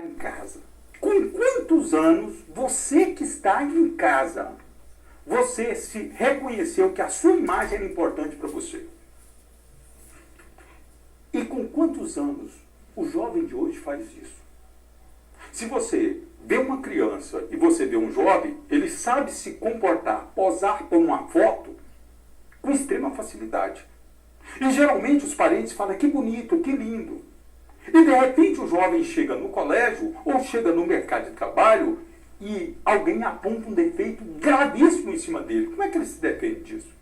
em casa. Com quantos anos você que está em casa, você se reconheceu que a sua imagem era importante para você? E com quantos anos o jovem de hoje faz isso? Se você vê uma criança e você vê um jovem, ele sabe se comportar, posar por uma foto com extrema facilidade. E geralmente os parentes falam que bonito, que lindo. E de repente o jovem chega no colégio ou chega no mercado de trabalho e alguém aponta um defeito gravíssimo em cima dele. Como é que ele se defende disso?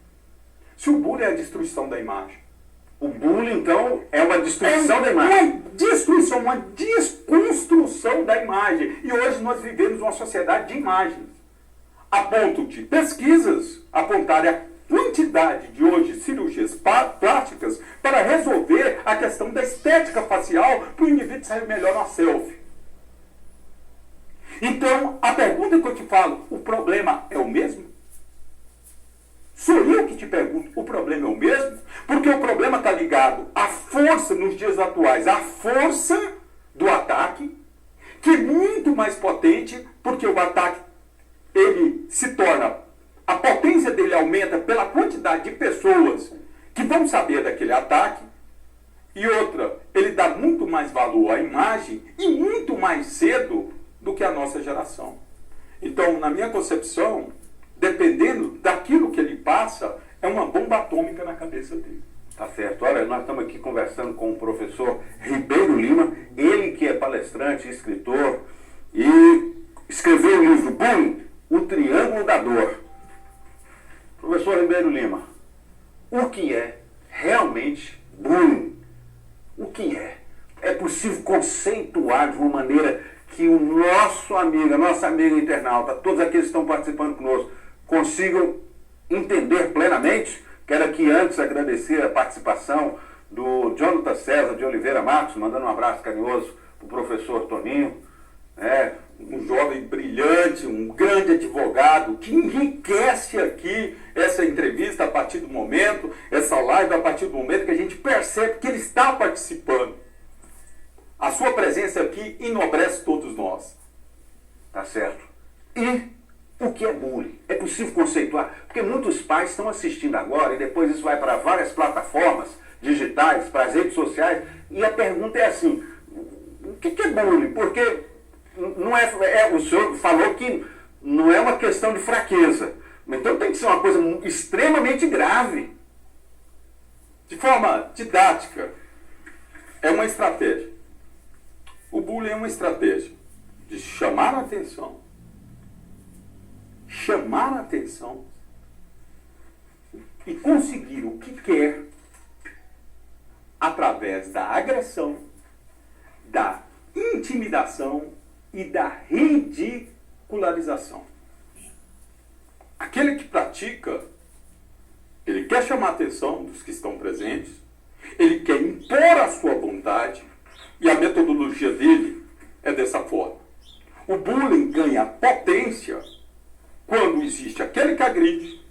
Se o bullying é a destruição da imagem. O bullying, então, é uma destruição da imagem. Uma destruição, uma desconstrução da imagem. E hoje nós vivemos uma sociedade de imagens. A ponto de pesquisas apontarem a quantidade de hoje cirurgias plásticas para resolver a questão da estética facial para o indivíduo sair melhor na selfie. Então, a pergunta que eu te falo, o problema é o mesmo? Sou eu que te pergunto, o problema é o mesmo? Porque o problema está ligado à força nos dias atuais, à força do ataque, que é muito mais potente, porque o ataque ele se torna, a potência dele aumenta pela quantidade de pessoas que vão saber daquele ataque, e outra, ele dá muito mais valor à imagem e muito mais cedo do que a nossa geração. Então, na minha concepção, dependendo daquilo que ele passa, é uma bomba atômica na cabeça dele. Tá certo. Olha, nós estamos aqui conversando com o professor Ribeiro Lima, ele que é palestrante, escritor, e escreveu o livro Bullying, O Triângulo da Dor. Professor Ribeiro Lima, o que é realmente bullying? O que é? É possível conceituar de uma maneira que o nosso amigo, a nossa amiga internauta, todos aqueles que estão participando conosco, consigam entender plenamente? Quero aqui antes agradecer a participação do Jonathan César de Oliveira Marcos, mandando um abraço carinhoso para o professor Toninho, um jovem brilhante, um grande advogado, que enriquece aqui essa entrevista a partir do momento, essa live a partir do momento que a gente percebe que ele está participando. A sua presença aqui enobrece todos nós. Tá certo. E o que é bullying? É possível conceituar? Porque muitos pais estão assistindo agora e depois isso vai para várias plataformas digitais, para as redes sociais, e a pergunta é assim, o que é bullying? Porque não o senhor falou que não é uma questão de fraqueza, então tem que ser uma coisa extremamente grave. De forma didática, é uma estratégia. O bullying é uma estratégia de chamar a atenção e conseguir o que quer através da agressão, da intimidação e da ridicularização. Aquele que pratica, ele quer chamar a atenção dos que estão presentes, ele quer impor a sua vontade, e a metodologia dele é dessa forma. O bullying ganha potência quando existe aquele que agride,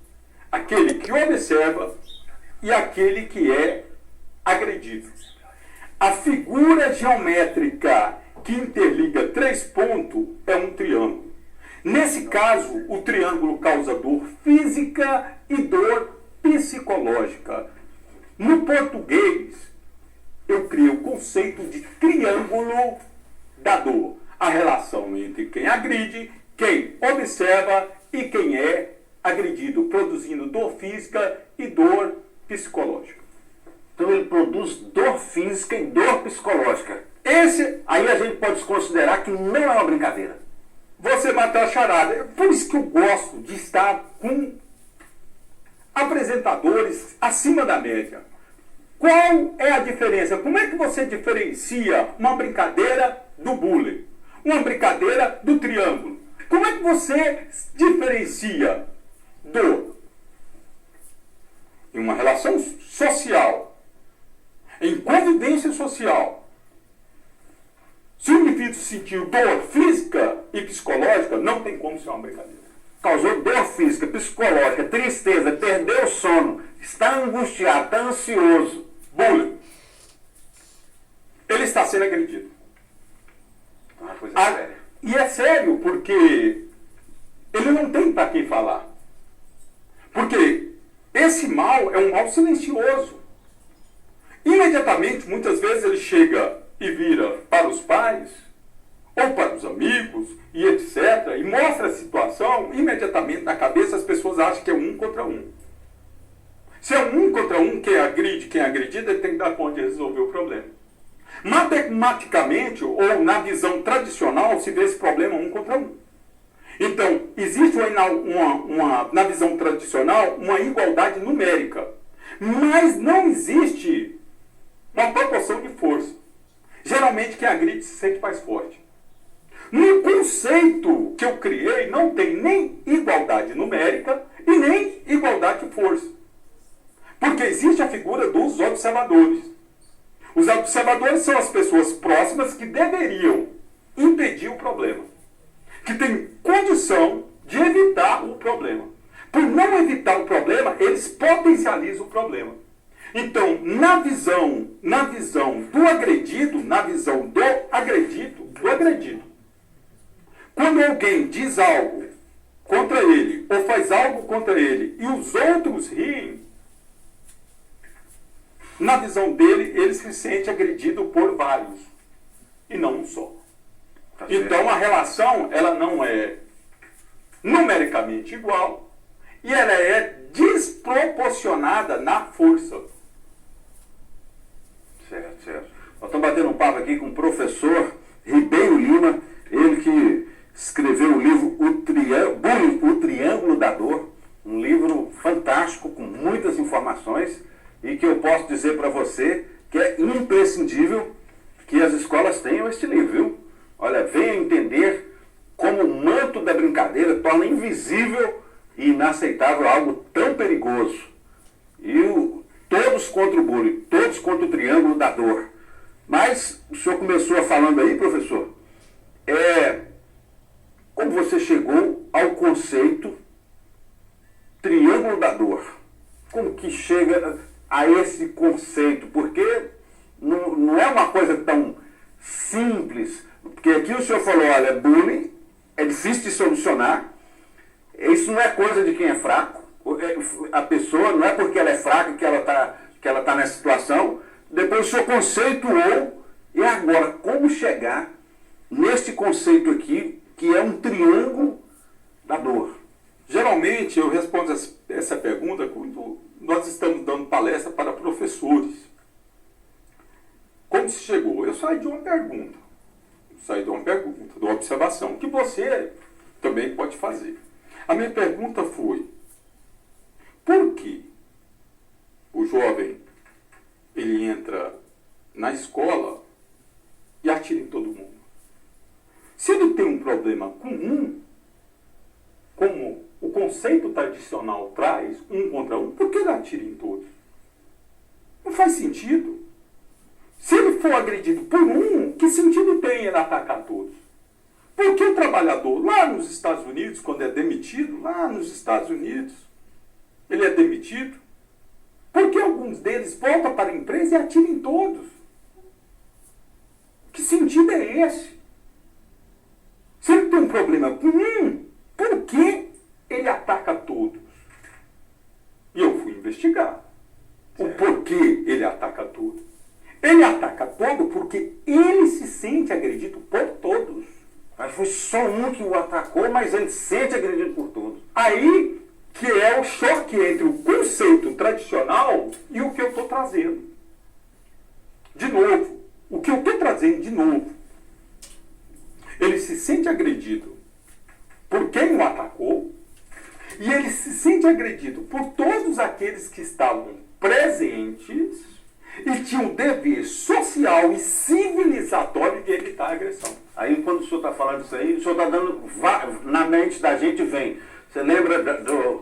aquele que observa e aquele que é agredido. A figura geométrica que interliga 3 pontos é um triângulo. Nesse caso, o triângulo causa dor física e dor psicológica. No português, eu criei o conceito de triângulo da dor. A relação entre quem agride, quem observa e quem é agredido, produzindo dor física e dor psicológica. Então ele produz dor física e dor psicológica. Aí a gente pode considerar que não é uma brincadeira. Você matou a charada. É por isso que eu gosto de estar com apresentadores acima da média. Qual é a diferença? Como é que você diferencia uma brincadeira do bullying? Uma brincadeira do triângulo? Como é que você diferencia em uma relação social, em convivência social? Se o indivíduo sentiu dor física e psicológica, não tem como ser uma brincadeira. Causou dor física, psicológica, tristeza, perdeu o sono, está angustiado, está ansioso. Bullying. Ele está sendo agredido. séria. E é sério, porque ele não tem para quem falar. Porque esse mal é um mal silencioso. Imediatamente, muitas vezes, ele chega e vira para os pais, ou para os amigos, e etc., e mostra a situação, imediatamente na cabeça as pessoas acham que é um contra um. Se é um contra um, quem agride, quem é agredido, ele tem que dar conta de resolver o problema. Matematicamente, ou na visão tradicional, se vê esse problema um contra um. Então, existe na visão tradicional uma igualdade numérica, mas não existe uma proporção de força. Geralmente, quem agride se sente mais forte. No conceito que eu criei, não tem nem igualdade numérica e nem igualdade de força. Porque existe a figura dos observadores. Os observadores são as pessoas próximas que deveriam impedir o problema, que têm condição de evitar o problema. Por não evitar o problema, eles potencializam o problema. Então, na visão do agredido, quando alguém diz algo contra ele, ou faz algo contra ele, e os outros riem, na visão dele, ele se sente agredido por vários, e não um só. Então, a relação, ela não é numericamente igual, e ela é desproporcionada na força. Certo, certo. Nós estamos batendo um papo aqui com o professor Ribeiro Lima, ele que escreveu o livro O Triângulo da Dor, um livro fantástico, com muitas informações, e que eu posso dizer para você que é imprescindível que as escolas tenham este livro, viu? Olha, venha entender como o manto da brincadeira torna invisível e inaceitável algo tão perigoso. E todos contra o bullying, todos contra o triângulo da dor. Mas o senhor começou falando aí, professor, como você chegou ao conceito triângulo da dor? Como que chega a esse conceito? Porque não é uma coisa tão simples. Porque aqui o senhor falou, olha, bullying é difícil de solucionar. Isso não é coisa de quem é fraco. A pessoa, não é porque ela é fraca que ela tá nessa situação. Depois o senhor conceituou. E agora, como chegar neste conceito aqui, que é um triângulo da dor? Geralmente, eu respondo essa pergunta quando nós estamos dando palestra para professores. Como se chegou? Eu saí de uma pergunta. De uma observação, que você também pode fazer. A minha pergunta foi: por que o jovem ele entra na escola e atira em todo mundo? Se ele tem um problema com um, como o conceito tradicional traz, um contra um, por que ele atira em todos? Não faz sentido. Se ele for agredido por um, que sentido tem ele atacar todos? Porque o trabalhador, lá nos Estados Unidos, quando é demitido, lá nos Estados Unidos, ele é demitido, porque alguns deles voltam para a empresa e atiram em todos? Que sentido é esse? Se ele tem um problema com um, por que ele ataca todos? E eu fui investigar o porquê ele ataca todos. Ele ataca todo porque ele se sente agredido por todos. Mas foi só um que o atacou, mas ele se sente agredido por todos. Aí que é o choque entre o conceito tradicional e o que eu estou trazendo. De novo, o que eu estou trazendo de novo. Ele se sente agredido por quem o atacou e ele se sente agredido por todos aqueles que estavam presentes e tinha um dever social e civilizatório de evitar a agressão. Aí quando o senhor está falando isso aí, o senhor está dando, na mente da gente vem. Você lembra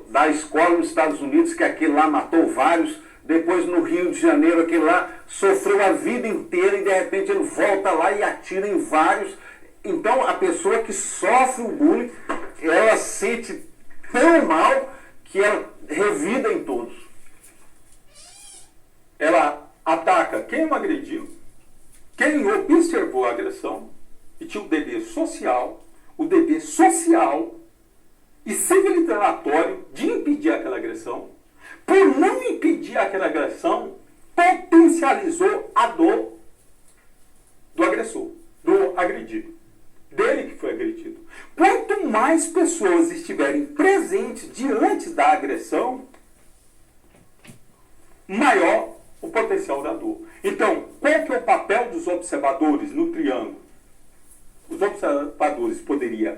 da escola nos Estados Unidos, que aquele lá matou vários, depois no Rio de Janeiro, aquele lá sofreu a vida inteira e de repente ele volta lá e atira em vários. Então a pessoa que sofre o bullying, ela sente tão mal que ela revida em todos. Ela ataca quem o agrediu, quem observou a agressão e tinha o dever social e civilizatório de impedir aquela agressão. Por não impedir aquela agressão, potencializou a dor do agressor, do agredido, dele que foi agredido. Quanto mais pessoas estiverem presentes diante da agressão, maior o potencial da dor. Então, qual que é o papel dos observadores no triângulo? Os observadores poderiam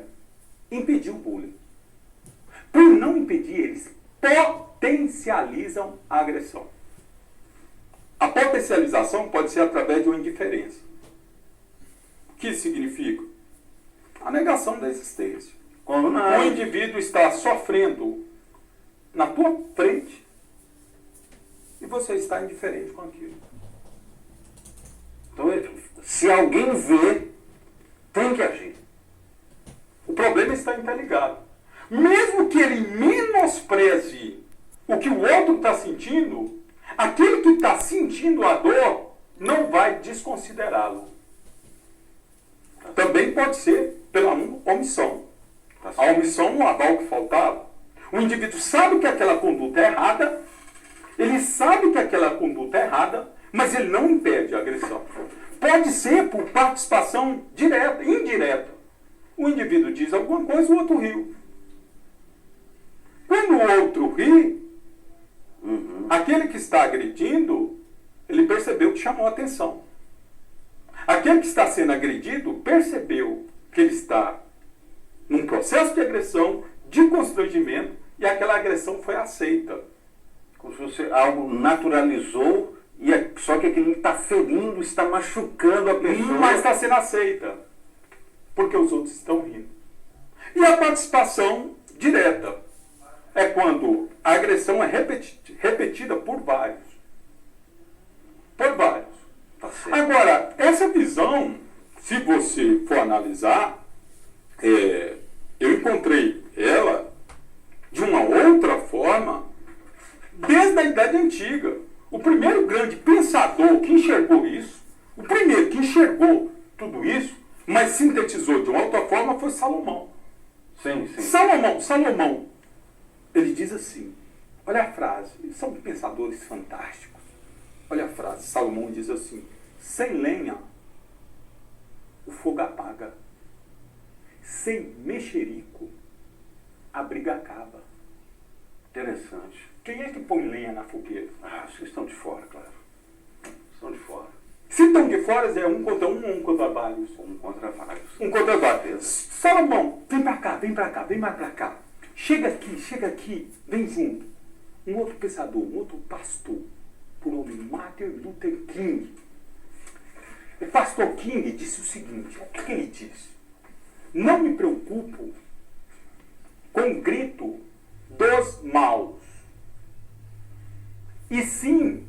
impedir o bullying. Por não impedir, eles potencializam a agressão. A potencialização pode ser através de uma indiferença. O que isso significa? A negação da existência. Como não? O indivíduo está sofrendo na tua frente e você está indiferente com aquilo. Então, se alguém vê, tem que agir. O problema está interligado. Mesmo que ele menospreze o que o outro está sentindo, aquele que está sentindo a dor não vai desconsiderá-lo. Também pode ser pela omissão. A omissão não avala o que faltava. O indivíduo sabe que aquela conduta é errada, ele sabe que aquela conduta é errada, mas ele não impede a agressão. Pode ser por participação direta, indireta. O indivíduo diz alguma coisa, o outro riu. Quando o outro ri, aquele que está agredindo, ele percebeu que chamou a atenção. Aquele que está sendo agredido percebeu que ele está num processo de agressão, de constrangimento, e aquela agressão foi aceita. Como se você algo naturalizou, só que aquele está ferindo, está machucando a pessoa. Mas está sendo aceita, porque os outros estão rindo. E a participação direta é quando a agressão é repetida por vários. Por vários. Tá certo. Agora, essa visão, se você for analisar, eu encontrei ela de uma outra forma desde a Idade Antiga. O primeiro grande pensador que enxergou isso, o primeiro que enxergou tudo isso, mas sintetizou de uma outra forma, foi Salomão. Sim. Salomão, ele diz assim, olha a frase, eles são pensadores fantásticos. Olha a frase, Salomão diz assim, sem lenha, o fogo apaga. Sem mexerico, a briga acaba. Interessante. Quem é que põe lenha na fogueira? Acho que estão de fora, claro. Estão de fora. Se estão de fora, é um contra um ou um contra vários? Um contra vários. Um contra vários. Salomão, vem pra cá, vem mais pra cá. Chega aqui, vem junto. Um outro pensador, um outro pastor, por nome Martin Luther King. O pastor King disse o seguinte, o que ele disse? Não me preocupo com o grito dos maus, e sim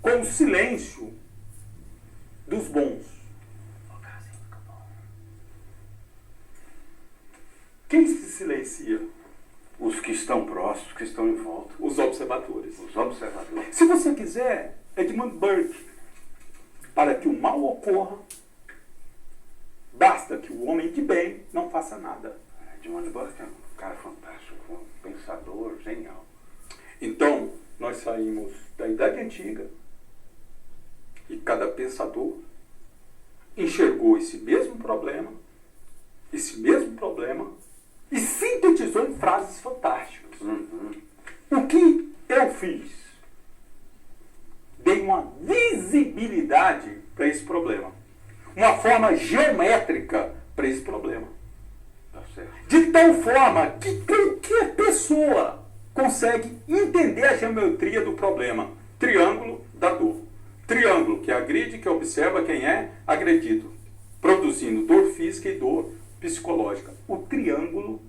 com o silêncio dos bons. Quem se silencia? Os que estão próximos, que estão em volta. Os observadores. Os observadores. Se você quiser, Edmund Burke, para que o mal ocorra, basta que o homem de bem não faça nada. Edmund Burke é um cara fantástico, um pensador genial. Então, nós saímos da Idade Antiga e cada pensador enxergou esse mesmo problema e sintetizou em frases fantásticas. O que eu fiz? Dei uma visibilidade para esse problema. Uma forma geométrica para esse problema. Tá certo. De tal forma que qualquer pessoa consegue entender a geometria do problema. Triângulo da dor. Triângulo que agride, que observa quem é agredido, produzindo dor física e dor psicológica. O triângulo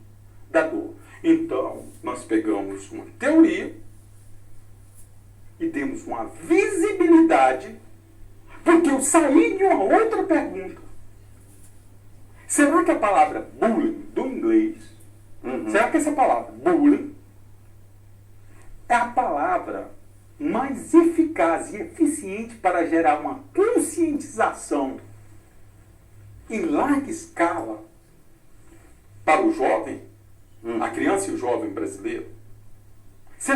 da dor. Então, nós pegamos uma teoria e demos uma visibilidade, porque eu saí de uma outra pergunta. Será que a palavra bullying, do inglês, será que essa palavra bullying é a palavra mais eficaz e eficiente para gerar uma conscientização em larga escala para o jovem, a criança e o jovem brasileiro,